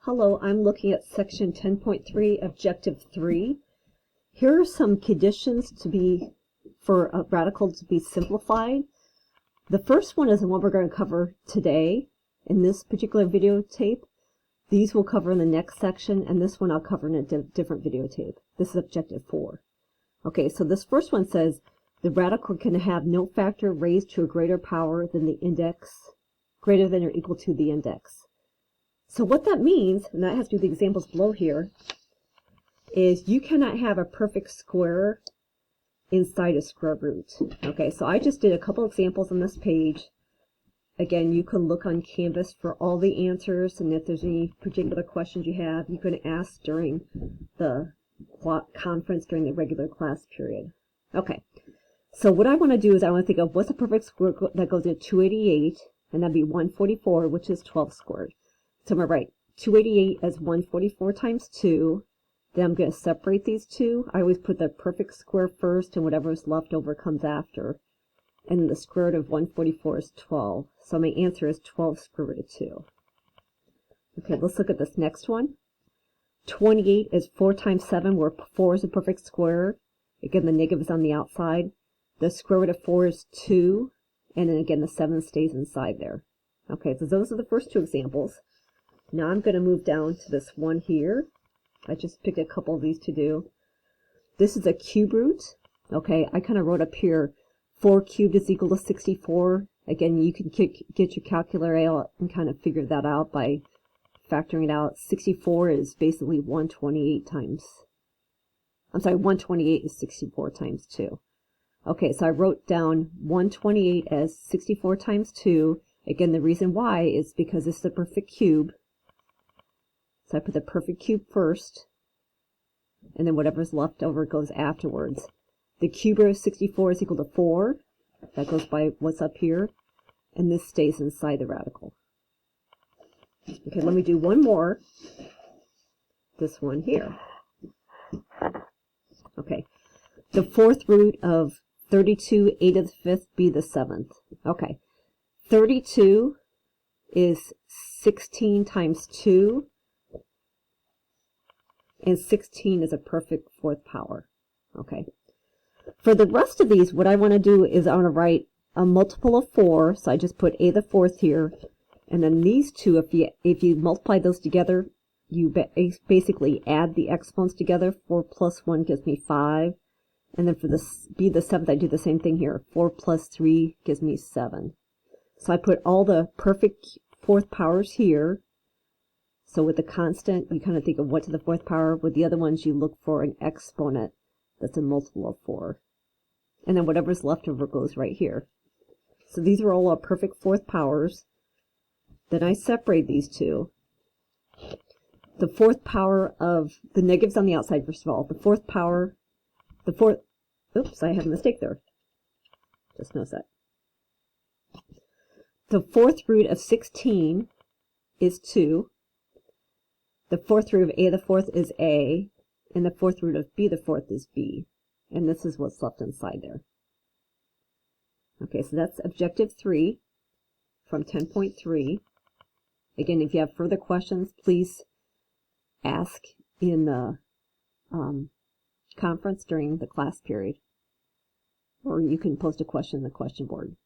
Hello, I'm looking at section 10.3, objective 3. Here are some conditions for a radical to be simplified. The first one is the one we're going to cover today in this particular videotape. These we'll cover in the next section, and this one I'll cover in a different videotape. This is objective 4. Okay, so this first one says the radical can have no factor raised to a greater power than the index, greater than or equal to the index. So what that means, and that has to do with the examples below here, is you cannot have a perfect square inside a square root. Okay, so I just did a couple examples on this page. Again, you can look on Canvas for all the answers, and if there's any particular questions you have, you can ask during the conference during the regular class period. Okay, so what I want to do is I want to think of what's a perfect square that goes into 288, and that'd be 144, which is 12 squared. So I'm going to write 288 as 144 times 2. Then I'm going to separate these two. I always put the perfect square first, and whatever is left over comes after. And then the square root of 144 is 12. So my answer is 12 square root of 2. Okay, let's look at this next one. 28 is 4 times 7, where 4 is a perfect square. Again, the negative is on the outside. The square root of 4 is 2. And then again, the 7 stays inside there. Okay, so those are the first two examples. Now I'm going to move down to this one here. I just picked a couple of these to do. This is a cube root. Okay, I kind of wrote up here 4 cubed is equal to 64. Again, you can get your calculator out and kind of figure that out by factoring it out. 64 is basically 128 times. I'm sorry, 128 is 64 times 2. Okay, so I wrote down 128 as 64 times 2. Again, the reason why is because this is a perfect cube. So I put the perfect cube first, and then whatever's left over goes afterwards. The cube root of 64 is equal to 4. That goes by what's up here, and this stays inside the radical. Okay, let me do one more. This one here. Okay, the fourth root of 32, 8 to the fifth, be the 7th. Okay, 32 is 16 times 2. And 16 is a perfect fourth power. Okay. For the rest of these, what I want to do is I want to write a multiple of 4. So I just put a the fourth here. And then these two, if you multiply those together, you basically add the exponents together. 4 plus 1 gives me 5. And then for this be the 7th, I do the same thing here. 4 plus 3 gives me 7. So I put all the perfect fourth powers here. So with the constant, you kind of think of what to the fourth power. With the other ones, you look for an exponent that's a multiple of 4. And then whatever's left over goes right here. So these are all our perfect fourth powers. Then I separate these two. The fourth power of the negatives on the outside, first of all. The fourth power, oops, I have a mistake there. Just notice that. The fourth root of 16 is 2. The fourth root of a the fourth is a, and the fourth root of b the fourth is b. And this is what's left inside there. Okay, so that's objective 3 from 10.3. Again, if you have further questions, please ask in the conference during the class period. Or you can post a question in the question board.